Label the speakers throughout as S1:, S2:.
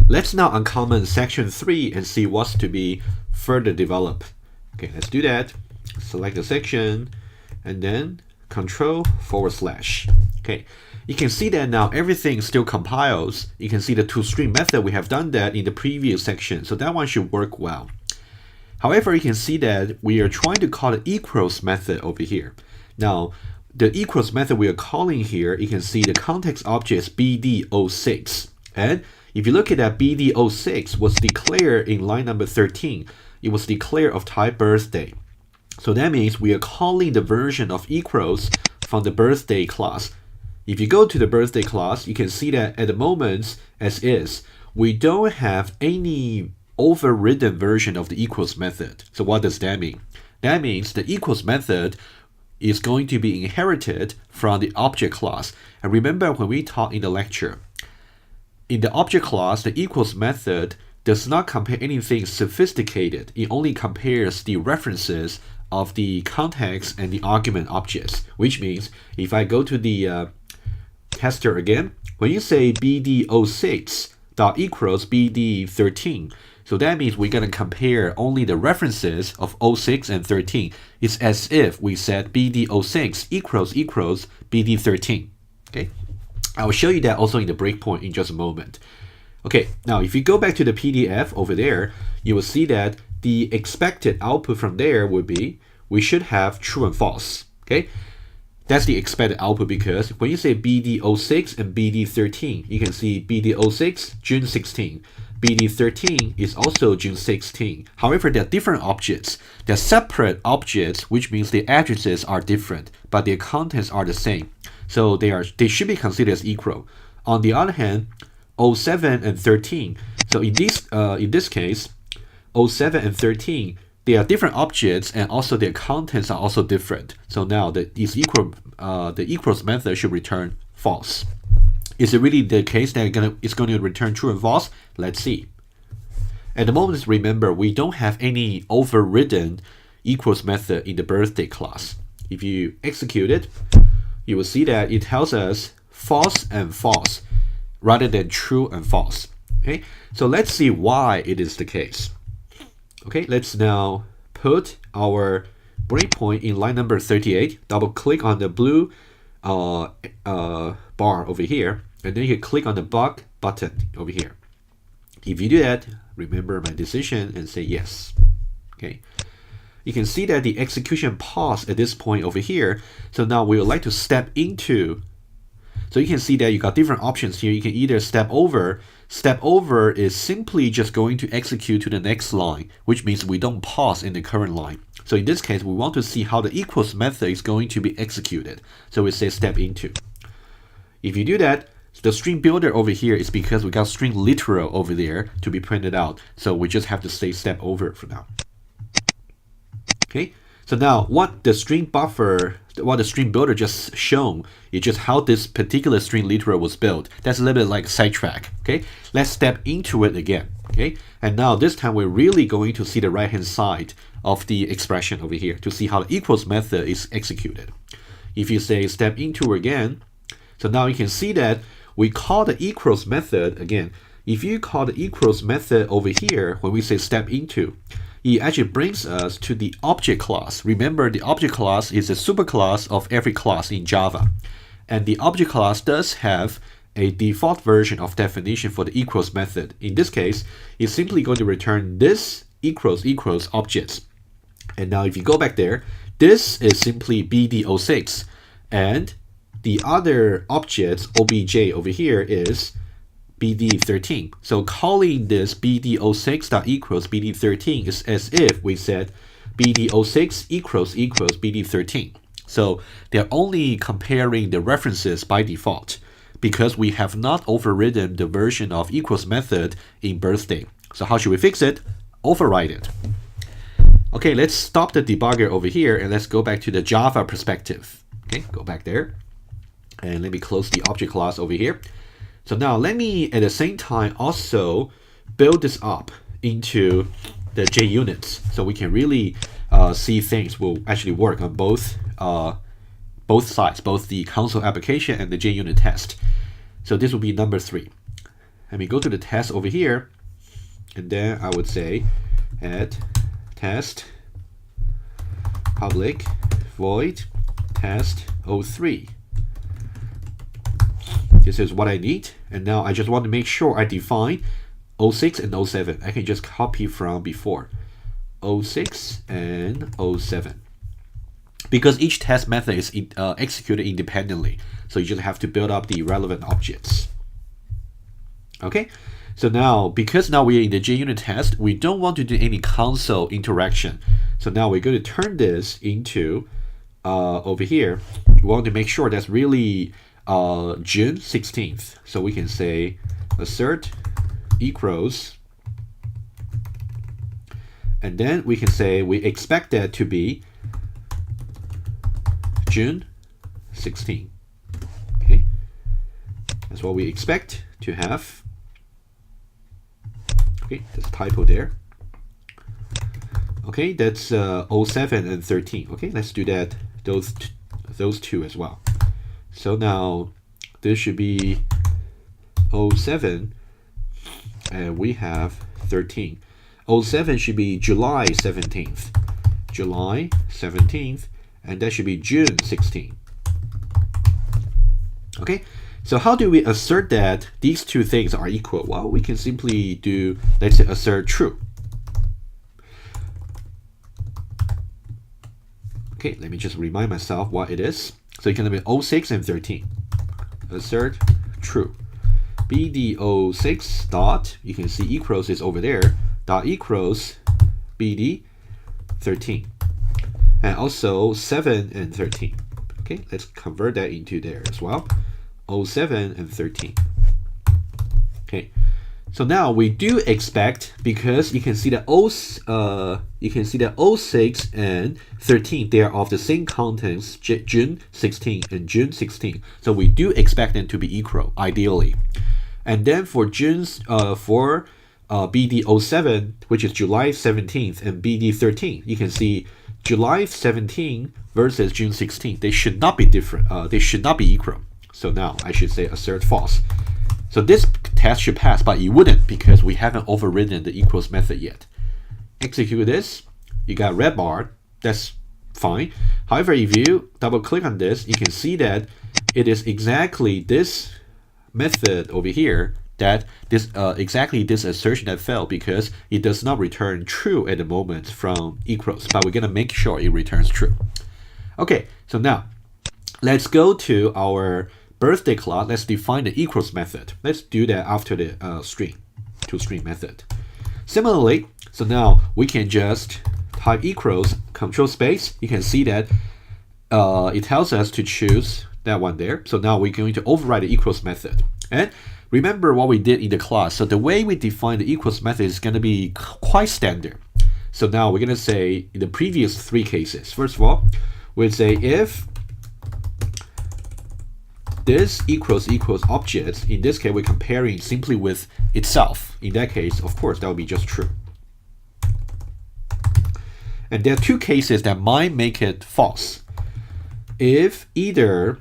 S1: Let's now uncomment section 3 and see what's to be further developed. Okay, let's do that. Select the section and then Control/. Okay, you can see that now everything still compiles. You can see the toString method. We have done that in the previous section, so that one should work well. However, you can see that we are trying to call the equals method over here. Now, the equals method we are calling here, you can see the context object is BD06. And if you look at that, BD06 was declared in line number 13. It was declared of type birthday. So that means we are calling the version of equals from the birthday class. If you go to the birthday class, you can see that at the moment, as is, we don't have any overridden version of the equals method. So what does that mean? That means the equals method is going to be inherited from the object class. And remember when we taught in the lecture, in the object class, the equals method does not compare anything sophisticated. It only compares the references of the context and the argument objects, which means if I go to the tester again, when you say BD06 dot equals BD13, so that means we're going to compare only the references of 06 and 13. It's as if we said BD06 equals BD13. Okay, I will show you that also in the breakpoint in just a moment. Okay, now if you go back to the PDF over there, you will see that the expected output from there would be, we should have true and false. Okay, that's the expected output because when you say BD06 and BD13, you can see BD06 June 16. BD13 is also June 16. However, they're different objects. They're separate objects, which means the addresses are different, but their contents are the same. So they should be considered as equal. On the other hand, 07 and 13. So in this case, 07 and 13, they are different objects and also their contents are also different. So now the equals method should return false. Is it really the case that it's going to return true and false? Let's see. At the moment, remember, we don't have any overridden equals method in the birthday class. If you execute it, you will see that it tells us false and false rather than true and false. Okay, so let's see why it is the case. Okay, let's now put our breakpoint in line number 38. Double click on the blue bar over here, and then you can click on the bug button over here. If you do that, remember my decision and say yes. Okay, you can see that the execution paused at this point over here. So now we would like to step into. So you can see that you got different options here. You can either step over. Step over is simply just going to execute to the next line, which means we don't pause in the current line. So in this case, we want to see how the equals method is going to be executed. So we say step into. If you do that, the string builder over here is because we got string literal over there to be printed out. So we just have to say step over for now. Okay. So now what the string builder just shown is just how this particular string literal was built. That's a little bit like a sidetrack. Okay, let's step into it again. Okay, and now this time we're really going to see the right hand side of the expression over here to see how the equals method is executed. If you say step into again, so now you can see that we call the equals method again. If you call the equals method over here, when we say step into, it actually brings us to the object class. Remember, the object class is a superclass of every class in Java. And the object class does have a default version of definition for the equals method. In this case, it's simply going to return this equals objects. And now if you go back there, this is simply BD06. And the other object, obj over here, is BD13. So calling this BD06.equals BD13 is as if we said BD06 equals BD13. So they're only comparing the references by default because we have not overridden the version of equals method in birthday. So how should we fix it? Override it. Okay, let's stop the debugger over here and let's go back to the Java perspective. Okay, go back there. And let me close the object class over here. So now let me at the same time also build this up into the JUnits so we can really see things will actually work on both sides, both the console application and the JUnit test. So this will be number 3. Let me go to the test over here, and then I would say add test public void test 03. This is what I need, and now I just want to make sure I define 06 and 07. I can just copy from before 06 and 07. Because each test method is executed independently, so you just have to build up the relevant objects. Okay, so now because now we're in the JUnit test, we don't want to do any console interaction. So now we're going to turn this into over here. We want to make sure that's really June 16th. So we can say assert equals, and then we can say we expect that to be June 16. Okay, that's what we expect to have. Okay, there's a typo there. Okay, that's 07 and 13. Okay, let's do that. Those two as well. So now this should be 07, and we have 13. 07 should be July 17th. July 17th, and that should be June 16th. Okay, so how do we assert that these two things are equal? Well, we can simply do, let's say, assert true. Okay, let me just remind myself what it is. So it's going to be 06 and 13. Assert true. BD06 dot, you can see equals is over there, dot equals BD13. And also 7 and 13. Okay, let's convert that into there as well. 07 and 13. Okay, so now we do expect, because you can see that 06 and 13, they are of the same contents, June 16 and June 16. So we do expect them to be equal, ideally. And then for BD07, which is July 17th, and BD13, you can see July 17 versus June 16. They should not be different. They should not be equal. So now I should say assert false. So this test should pass, but it wouldn't because we haven't overridden the equals method yet. Execute this. You got red bar. That's fine. However, if you double click on this, you can see that it is exactly this method over here that this exactly this assertion that failed, because it does not return true at the moment from equals, but we're gonna make sure it returns true. Okay, so now let's go to our birthday class. Let's define the equals method. Let's do that after the string to string method. Similarly, so now we can just type equals control space. You can see that it tells us to choose that one there. So now we're going to override the equals method. And remember what we did in the class. So the way we define the equals method is going to be quite standard. So now we're going to say in the previous three cases, first of all, we'll say if this equals objects, in this case we're comparing simply with itself. In that case, of course, that would be just true. And there are two cases that might make it false. If either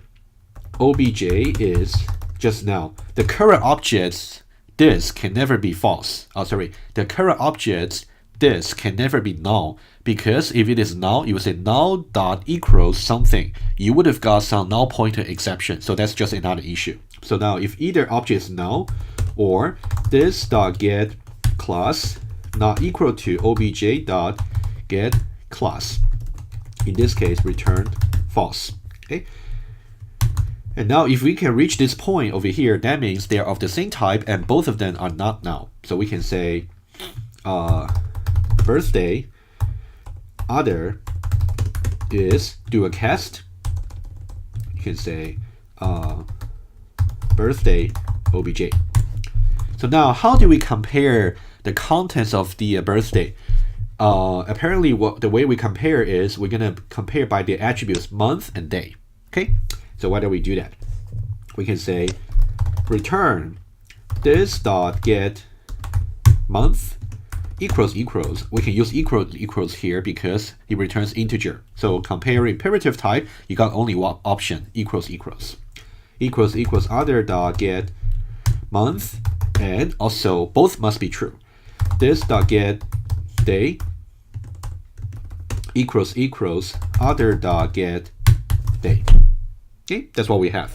S1: obj is just now, the current object's this can never be false. The current object's this can never be null, because if it is null, you would say null dot equals something. You would have got some null pointer exception, so that's just another issue. So now if either object is null, or this dot get class not equal to obj dot get class, in this case returned false. Okay. And now if we can reach this point over here, that means they are of the same type and both of them are not null. So we can say birthday other is do a cast. You can say birthday obj. So now how do we compare the contents of the birthday? Apparently the way we compare is we're going to compare by the attributes month and day. Okay, so why don't we do that? We can say return this dot get month equals. We can use equals here because it returns integer. So compare imperative type, you got only one option, equals other dot get month and also both must be true. This dot get day equals other dot get day. Okay, that's what we have.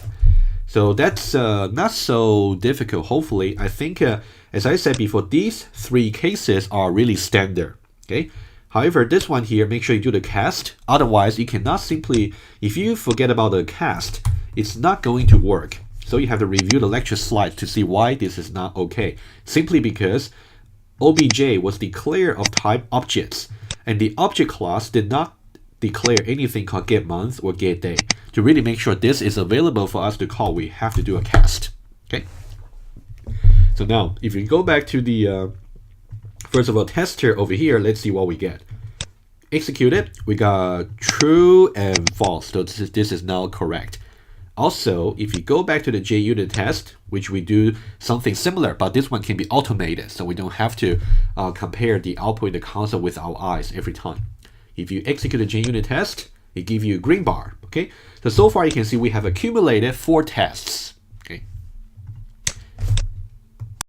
S1: So that's not so difficult, hopefully. I think, as I said before, these three cases are really standard. Okay. However, this one here, make sure you do the cast. Otherwise, you cannot simply, if you forget about the cast, it's not going to work. So you have to review the lecture slides to see why this is not okay. Simply because obj was declared of type objects, and the object class did not declare anything called getMonth or getDay. To really make sure this is available for us to call, we have to do a cast. Okay. So now, if you go back to the first of all tester over here, let's see what we get. Execute it. We got true and false. So this is now correct. Also, if you go back to the JUnit test, which we do something similar, but this one can be automated, so we don't have to compare the output in the console with our eyes every time. If you execute the JUnit test, it gives you a green bar. Okay, so far you can see we have accumulated 4 tests.